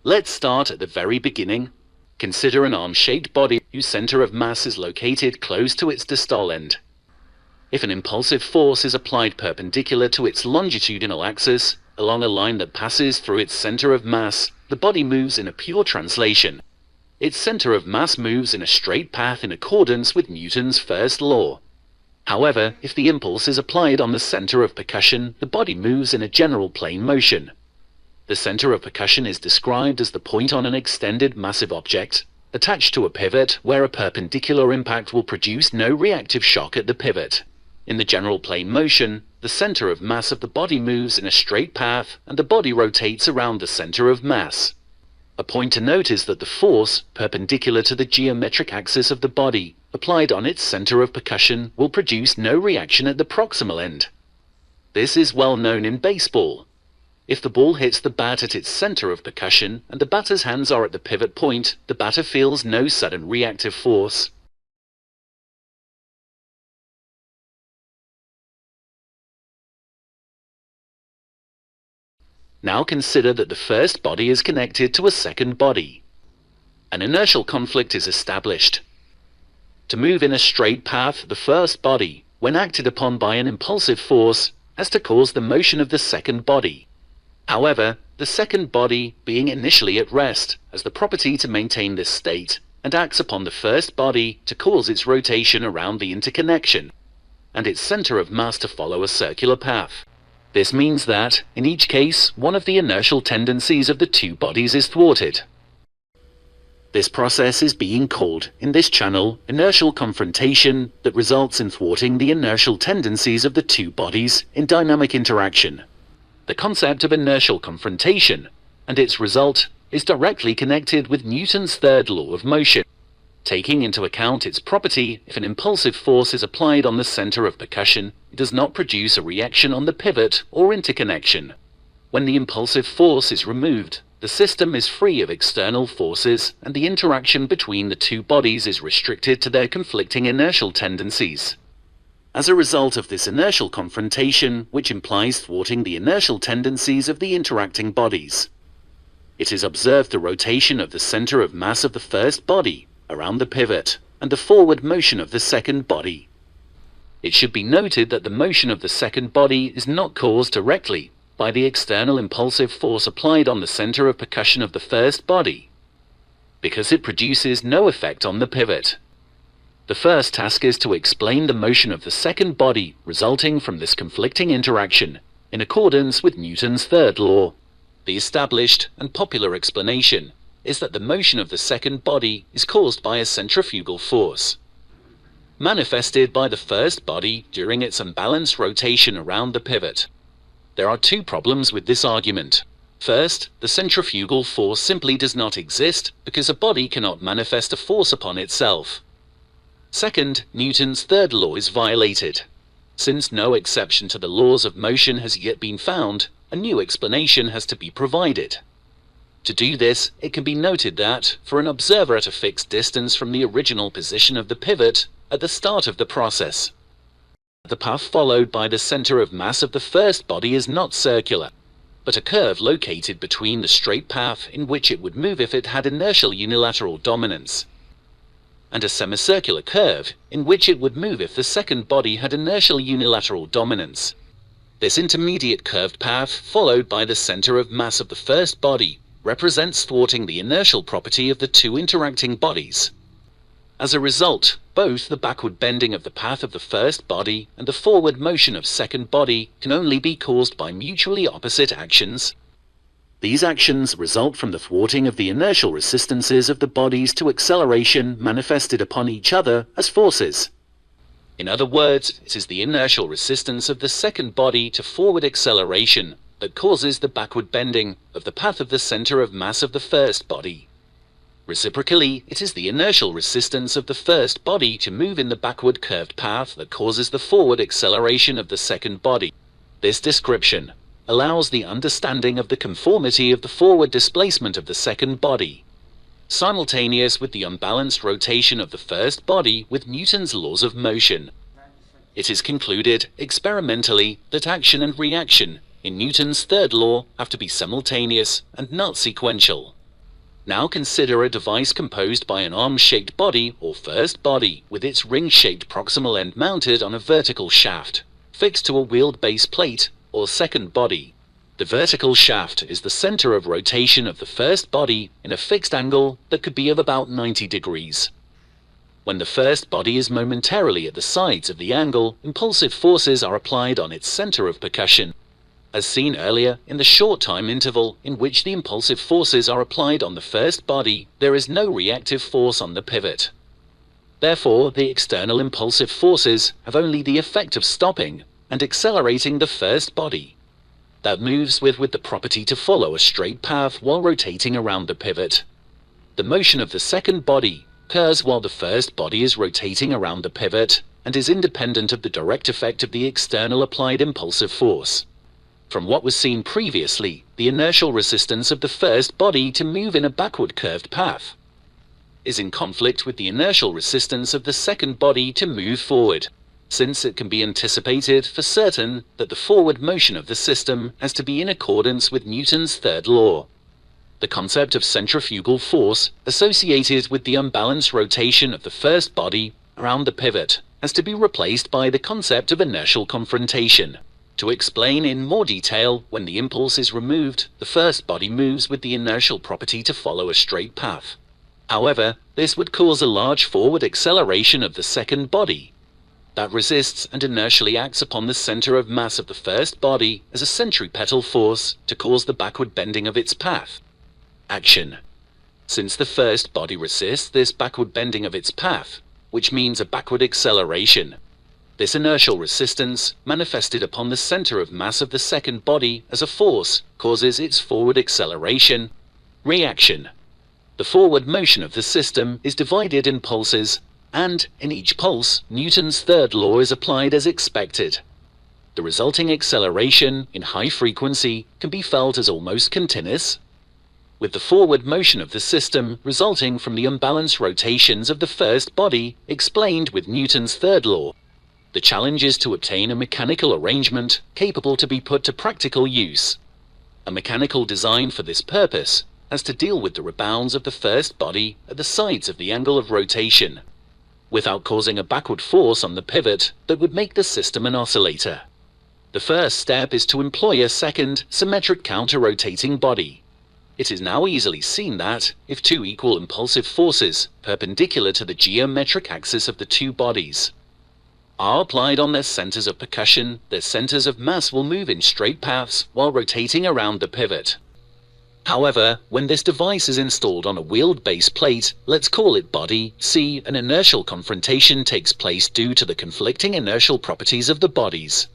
Let's start at the very beginning. Consider an arm-shaped body whose center of mass is located close to its distal end. If an impulsive force is applied perpendicular to its longitudinal axis, along a line that passes through its center of mass, the body moves in a pure translation. Its center of mass moves in a straight path in accordance with Newton's first law. However, if the impulse is applied on the center of percussion, the body moves in a general plane motion. The center of percussion is described as the point on an extended massive object, attached to a pivot where a perpendicular impact will produce no reactive shock at the pivot. In the general plane motion, the center of mass of the body moves in a straight path and the body rotates around the center of mass. A point to note is that the force, perpendicular to the geometric axis of the body, applied on its center of percussion will produce no reaction at the proximal end. This is well known in baseball. If the ball hits the bat at its center of percussion and the batter's hands are at the pivot point, the batter feels no sudden reactive force. Now consider that the first body is connected to a second body. An inertial conflict is established. To move in a straight path, the first body, when acted upon by an impulsive force, has to cause the motion of the second body. However, the second body, being initially at rest, has the property to maintain this state, and acts upon the first body to cause its rotation around the interconnection, and its center of mass to follow a circular path. This means that, in each case, one of the inertial tendencies of the two bodies is thwarted. This process is being called, in this channel, inertial confrontation that results in thwarting the inertial tendencies of the two bodies in dynamic interaction. The concept of inertial confrontation, and its result, is directly connected with Newton's third law of motion, taking into account its property. If an impulsive force is applied on the center of percussion, it does not produce a reaction on the pivot or interconnection. When the impulsive force is removed, the system is free of external forces and the interaction between the two bodies is restricted to their conflicting inertial tendencies. As a result of this inertial confrontation, which implies thwarting the inertial tendencies of the interacting bodies, it is observed the rotation of the center of mass of the first body around the pivot and the forward motion of the second body. It should be noted that the motion of the second body is not caused directly by the external impulsive force applied on the center of percussion of the first body, because it produces no effect on the pivot. The first task is to explain the motion of the second body resulting from this conflicting interaction, in accordance with Newton's third law. The established and popular explanation is that the motion of the second body is caused by a centrifugal force, manifested by the first body during its unbalanced rotation around the pivot. There are two problems with this argument. First, the centrifugal force simply does not exist because a body cannot manifest a force upon itself. Second, Newton's third law is violated. Since no exception to the laws of motion has yet been found, a new explanation has to be provided. To do this, it can be noted that, for an observer at a fixed distance from the original position of the pivot, at the start of the process, the path followed by the center of mass of the first body is not circular, but a curve located between the straight path in which it would move if it had inertial unilateral dominance, and a semicircular curve in which it would move if the second body had inertial unilateral dominance. This intermediate curved path, followed by the center of mass of the first body, represents thwarting the inertial property of the two interacting bodies. As a result, both the backward bending of the path of the first body and the forward motion of second body can only be caused by mutually opposite actions. These actions result from the thwarting of the inertial resistances of the bodies to acceleration manifested upon each other as forces. In other words, it is the inertial resistance of the second body to forward acceleration that causes the backward bending of the path of the center of mass of the first body. Reciprocally, it is the inertial resistance of the first body to move in the backward curved path that causes the forward acceleration of the second body. This description allows the understanding of the conformity of the forward displacement of the second body, simultaneous with the unbalanced rotation of the first body with Newton's laws of motion. It is concluded experimentally that action and reaction in Newton's third law have to be simultaneous and not sequential. Now consider a device composed by an arm-shaped body or first body with its ring-shaped proximal end mounted on a vertical shaft, fixed to a wheeled base plate or second body. The vertical shaft is the center of rotation of the first body in a fixed angle that could be of about 90 degrees. When the first body is momentarily at the sides of the angle, impulsive forces are applied on its center of percussion. As seen earlier, in the short time interval in which the impulsive forces are applied on the first body, there is no reactive force on the pivot. Therefore, the external impulsive forces have only the effect of stopping and accelerating the first body. That moves with the property to follow a straight path while rotating around the pivot. The motion of the second body occurs while the first body is rotating around the pivot and is independent of the direct effect of the external applied impulsive force. From what was seen previously, the inertial resistance of the first body to move in a backward curved path is in conflict with the inertial resistance of the second body to move forward, since it can be anticipated for certain that the forward motion of the system has to be in accordance with Newton's third law. The concept of centrifugal force associated with the unbalanced rotation of the first body around the pivot has to be replaced by the concept of inertial confrontation. To explain in more detail, when the impulse is removed, the first body moves with the inertial property to follow a straight path. However, this would cause a large forward acceleration of the second body. That resists and inertially acts upon the center of mass of the first body as a centripetal force to cause the backward bending of its path. Action. Since the first body resists this backward bending of its path, which means a backward acceleration, this inertial resistance, manifested upon the center of mass of the second body as a force, causes its forward acceleration. Reaction. The forward motion of the system is divided in pulses, and in each pulse, Newton's third law is applied as expected. The resulting acceleration in high frequency can be felt as almost continuous, with the forward motion of the system resulting from the unbalanced rotations of the first body explained with Newton's third law. The challenge is to obtain a mechanical arrangement capable to be put to practical use. A mechanical design for this purpose has to deal with the rebounds of the first body at the sides of the angle of rotation, without causing a backward force on the pivot that would make the system an oscillator. The first step is to employ a second, symmetric counter-rotating body. It is now easily seen that, if two equal impulsive forces, perpendicular to the geometric axis of the two bodies, are applied on their centers of percussion, their centers of mass will move in straight paths while rotating around the pivot. However, when this device is installed on a wheeled base plate, let's call it body C, an inertial confrontation takes place due to the conflicting inertial properties of the bodies.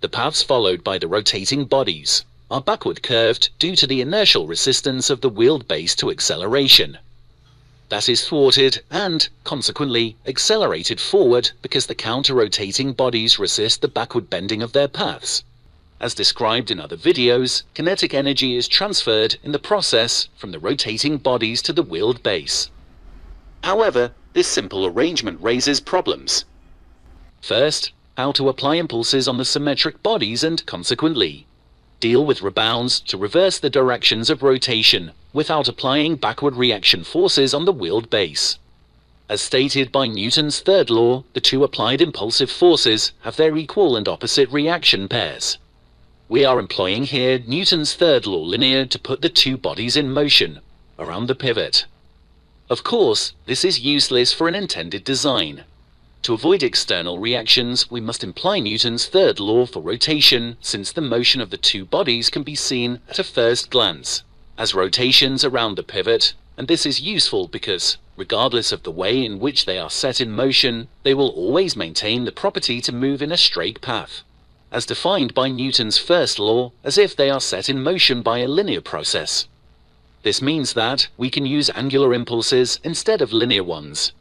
The paths followed by the rotating bodies are backward curved due to the inertial resistance of the wheeled base to acceleration. That is thwarted and, consequently, accelerated forward because the counter-rotating bodies resist the backward bending of their paths. As described in other videos, kinetic energy is transferred in the process from the rotating bodies to the wheeled base. However, this simple arrangement raises problems. First, how to apply impulses on the symmetric bodies and, consequently, deal with rebounds to reverse the directions of rotation without applying backward reaction forces on the wheeled base. As stated by Newton's third law, the two applied impulsive forces have their equal and opposite reaction pairs. We are employing here Newton's third law linear to put the two bodies in motion around the pivot. Of course, this is useless for an intended design. To avoid external reactions, we must imply Newton's third law for rotation, since the motion of the two bodies can be seen at a first glance as rotations around the pivot, and this is useful because, regardless of the way in which they are set in motion, they will always maintain the property to move in a straight path, as defined by Newton's first law, as if they are set in motion by a linear process. This means that we can use angular impulses instead of linear ones.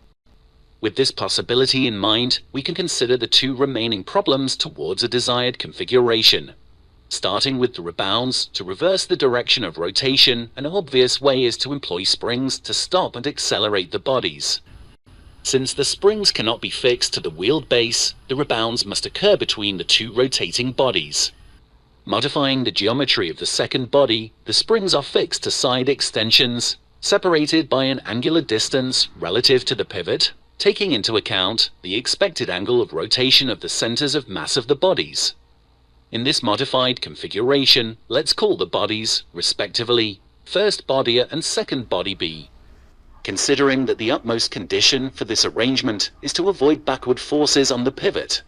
With this possibility in mind, we can consider the two remaining problems towards a desired configuration. Starting with the rebounds, to reverse the direction of rotation, an obvious way is to employ springs to stop and accelerate the bodies. Since the springs cannot be fixed to the wheeled base, the rebounds must occur between the two rotating bodies. Modifying the geometry of the second body, the springs are fixed to side extensions, separated by an angular distance relative to the pivot, taking into account the expected angle of rotation of the centers of mass of the bodies. In this modified configuration, let's call the bodies, respectively, first body A and second body B. Considering that the utmost condition for this arrangement is to avoid backward forces on the pivot,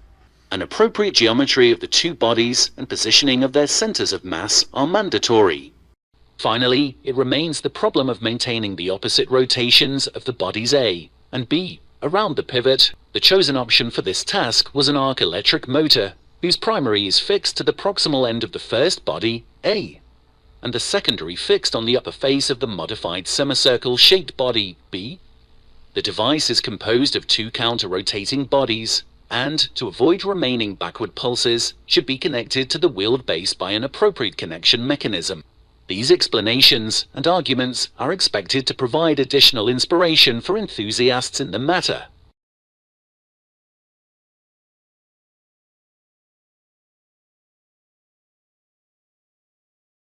an appropriate geometry of the two bodies and positioning of their centers of mass are mandatory. Finally, it remains the problem of maintaining the opposite rotations of the bodies A and B around the pivot. The chosen option for this task was an arc electric motor, whose primary is fixed to the proximal end of the first body, A, and the secondary fixed on the upper face of the modified semicircle-shaped body, B. The device is composed of two counter-rotating bodies, and, to avoid remaining backward pulses, should be connected to the wheeled base by an appropriate connection mechanism. These explanations and arguments are expected to provide additional inspiration for enthusiasts in the matter.